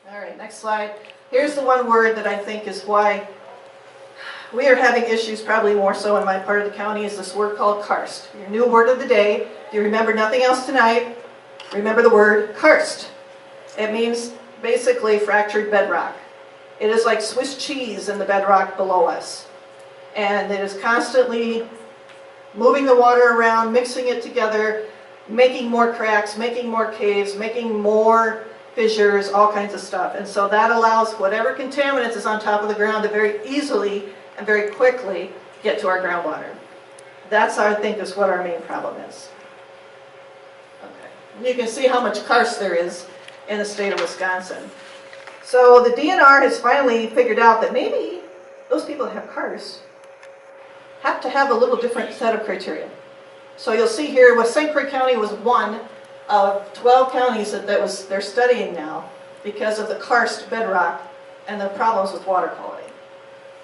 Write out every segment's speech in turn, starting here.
All right, next slide. Here's the one word that I think is why we are having issues, probably more so in my part of the county, is this word called KARST. Your new word of the day. If you remember nothing else tonight, remember the word KARST. It means basically fractured bedrock. It is like Swiss cheese in the bedrock below us. And it is constantly moving the water around, mixing it together, making more cracks, making more caves, making more fissures, all kinds of stuff. And so that allows whatever contaminants is on top of the ground to very easily and very quickly get to our groundwater. That's, I think, is what our main problem is. Okay. And you can see how much KARST there is in the state of Wisconsin. So the DNR has finally figured out that maybe those people that have KARST have to have a little different set of criteria. So you'll see here, St. Croix County was one of 12 counties that they're studying now because of the KARST bedrock and the problems with water quality.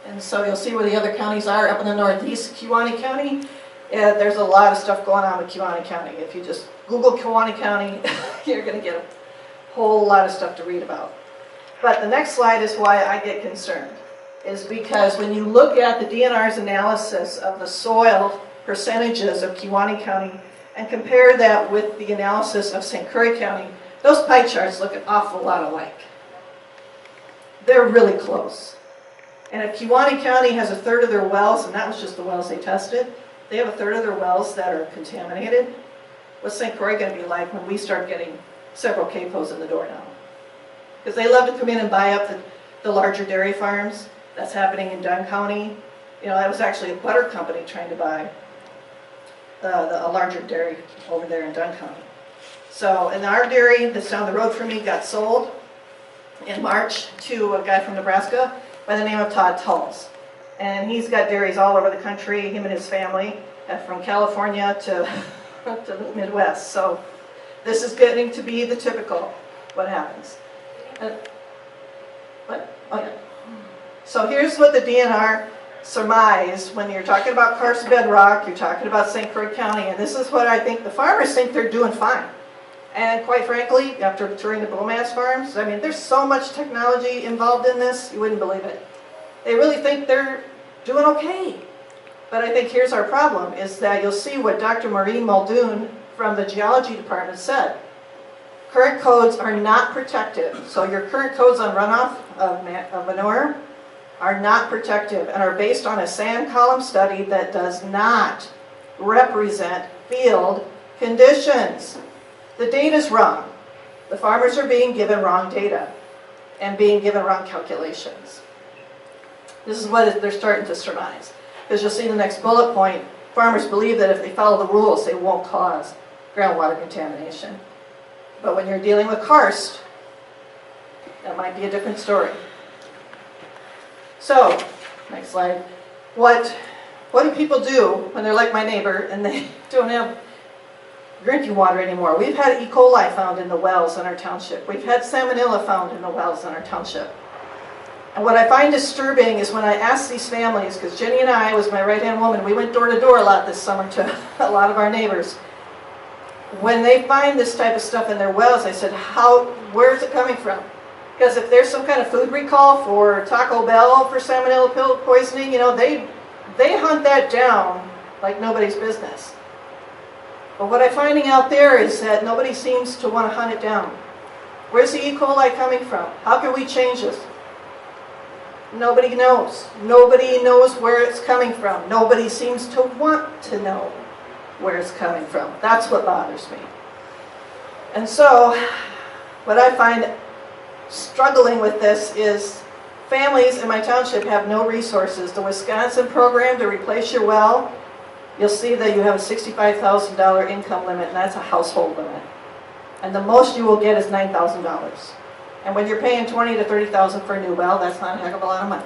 And so you'll see where the other counties are up in the northeast. Kewaunee County, there's a lot of stuff going on with Kewaunee County. If you just Google Kewaunee County, you're going to get a whole lot of stuff to read about. But the next slide is why I get concerned, is because when you look at the DNR's analysis of the soil percentages of Kewaunee County and compare that with the analysis of St. Croix County, those pie charts look an awful lot alike. They're really close. And if Kewaunee County has a third of their wells, and that was just the wells they tested, they have a third of their wells that are contaminated, what's St. Croix going to be like when we start getting several CAFOs in the door now? Because they love to come in and buy up the larger dairy farms. That's happening in Dunn County. You know, that was actually a butter company trying to buy a larger dairy over there in Dunn County. So, and our dairy that's down the road from me got sold in March to a guy from Nebraska by the name of Todd Tulls. And he's got dairies all over the country, him and his family, from California to the Midwest. So this is getting to be the typical what happens. What? Oh yeah. So here's what the DNR surmised when you're talking about KARST bedrock, you're talking about St. Croix County, and this is what I think the farmers think they're doing fine. And quite frankly, after touring the biomass farms, I mean, there's so much technology involved in this, you wouldn't believe it. They really think they're doing okay. But I think here's our problem, is that you'll see what Dr. Maureen Muldoon from the geology department said. Current codes are not protective. So your current codes on runoff of manure are not protective and are based on a sand column study that does not represent field conditions. The data's wrong. The farmers are being given wrong data and being given wrong calculations. This is what they're starting to surmise. Because you'll see in the next bullet point, farmers believe that if they follow the rules, they won't cause groundwater contamination. But when you're dealing with KARST, that might be a different story. So, next slide. What do people do when they're like my neighbor and they don't have drinking water anymore? We've had E. coli found in the wells in our township. We've had salmonella found in the wells in our township. And what I find disturbing is when I ask these families, because Jenny and I was my right-hand woman, we went door to door a lot this summer to a lot of our neighbors. When they find this type of stuff in their wells, I said, where is it coming from? Because if there's some kind of food recall for Taco Bell for salmonella poisoning, you know, they hunt that down like nobody's business. But what I'm finding out there is that nobody seems to want to hunt it down. Where's the E. coli coming from? How can we change this? Nobody knows. Nobody knows where it's coming from. Nobody seems to want to know where it's coming from. That's what bothers me. And so, what I find struggling with this is families in my township have no resources. The Wisconsin program to replace your well, you'll see that you have a $65,000 income limit, and that's a household limit. And the most you will get is $9,000. And when you're paying $20,000 to $30,000 for a new well, that's not a heck of a lot of money.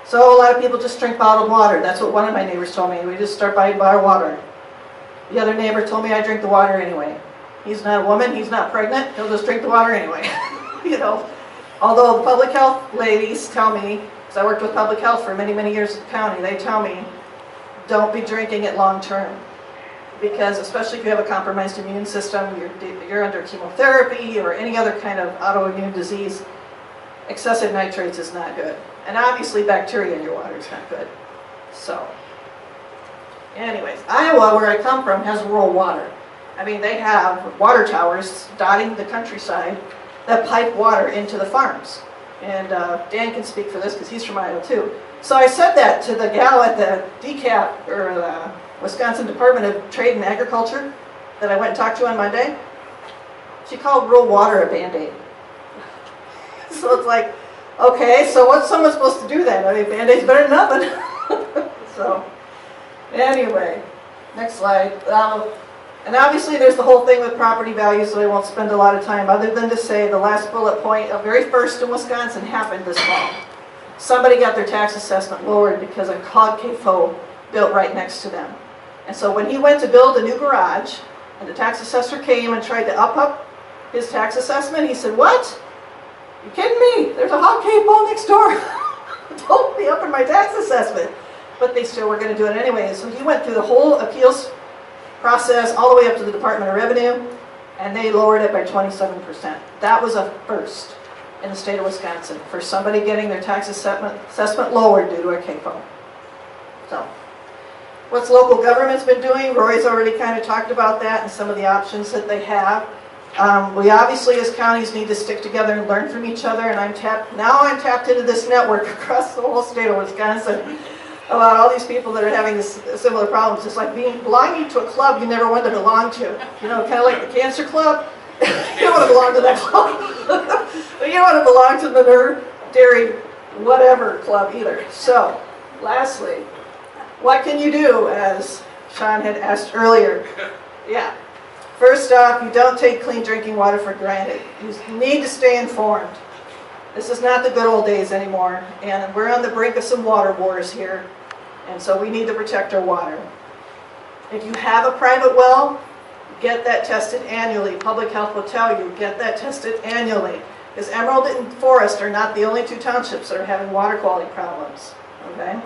So a lot of people just drink bottled water. That's what one of my neighbors told me. We just start buying bottled water. The other neighbor told me I drink the water anyway. He's not a woman, he's not pregnant, he'll just drink the water anyway. You know, although the public health ladies tell me, because I worked with public health for many, many years in the county, they tell me, don't be drinking it long term. because especially if you have a compromised immune system, you're under chemotherapy or any other kind of autoimmune disease, excessive nitrates is not good. And obviously bacteria in your water is not good. So, anyways, Iowa, where I come from, has rural water. I mean, they have water towers dotting the countryside that pipe water into the farms. And Dan can speak for this because he's from Iowa too. So I said that to the gal at the DCAP, or the Wisconsin Department of Trade and Agriculture, that I went and talked to on Monday. She called rural water a Band-Aid. So it's like, okay, so what's someone supposed to do then? I mean, Band-Aid's better than nothing. So, anyway, next slide. And obviously there's the whole thing with property values, so I won't spend a lot of time other than to say the last bullet point, the very first in Wisconsin, happened this fall. Somebody got their tax assessment lowered because a hog CAFO built right next to them. And so when he went to build a new garage, and the tax assessor came and tried to up his tax assessment, he said, "What? You kidding me? There's a hog CAFO next door. Don't be upping my tax assessment." But they still were going to do it anyway. So he went through the whole appeals process all the way up to the Department of Revenue, and they lowered it by 27%. That was a first in the state of Wisconsin for somebody getting their tax assessment lowered due to a CAFO. So, what's local government's been doing? Roy's already kind of talked about that and some of the options that they have. We obviously as counties need to stick together and learn from each other, and now I'm tapped into this network across the whole state of Wisconsin about all these people that are having similar problems. It's like belonging to a club you never wanted to belong to. You know, kind of like the cancer club. You don't want to belong to that club. But you don't want to belong to the nerve, dairy, whatever club either. So, lastly, what can you do, as Sean had asked earlier? Yeah. First off, you don't take clean drinking water for granted. You need to stay informed. This is not the good old days anymore, and we're on the brink of some water wars here, and so we need to protect our water. If you have a private well, get that tested annually. Public Health will tell you, get that tested annually, because Emerald and Forest are not the only two townships that are having water quality problems, okay?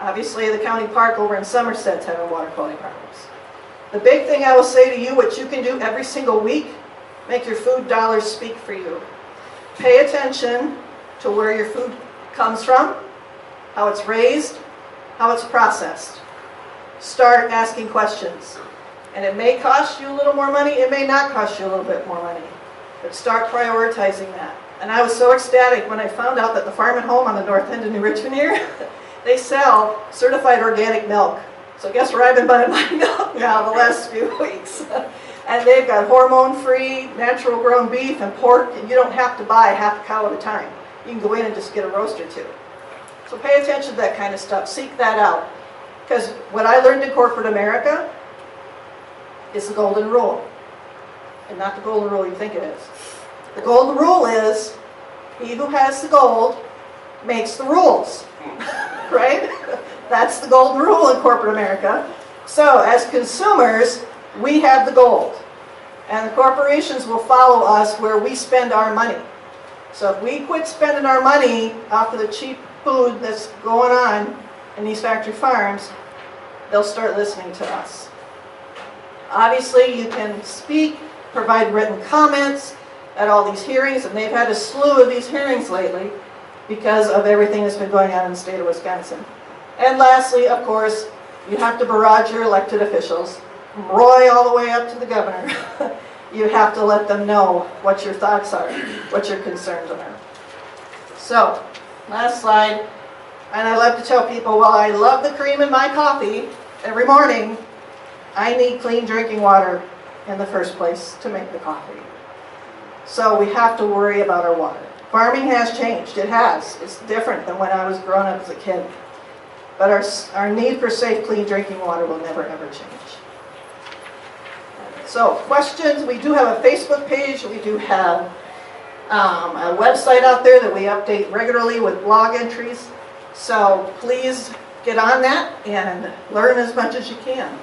Obviously, the county park over in Somerset's having water quality problems. The big thing I will say to you, what you can do every single week, make your food dollars speak for you. Pay attention to where your food comes from, how it's raised, how it's processed. Start asking questions. And it may cost you a little more money, it may not cost you a little bit more money. But start prioritizing that. And I was so ecstatic when I found out that the Farm and Home on the north end of New Richmond here, they sell certified organic milk. So guess where I've been buying my milk now the last few weeks. And they've got hormone-free, natural-grown beef and pork, and you don't have to buy half a cow at a time. You can go in and just get a roast or two. So pay attention to that kind of stuff. Seek that out. Because what I learned in corporate America is the golden rule. And not the golden rule you think it is. The golden rule is, he who has the gold makes the rules. Right? That's the golden rule in corporate America. So, as consumers, we have the gold. And the corporations will follow us where we spend our money. So if we quit spending our money off of the cheap food that's going on in these factory farms, they'll start listening to us. Obviously, you can speak, provide written comments at all these hearings, and they've had a slew of these hearings lately because of everything that's been going on in the state of Wisconsin. And lastly, of course, you have to barrage your elected officials, from Roy all the way up to the governor. You have to let them know what your thoughts are, what your concerns are. So, last slide. And I love to tell people, well, I love the cream in my coffee every morning. I need clean drinking water in the first place to make the coffee. So we have to worry about our water. Farming has changed. It has. It's different than when I was growing up as a kid. But our need for safe, clean drinking water will never, ever change. So, questions. We do have a Facebook page. We do have a website out there that we update regularly with blog entries. So, please get on that and learn as much as you can.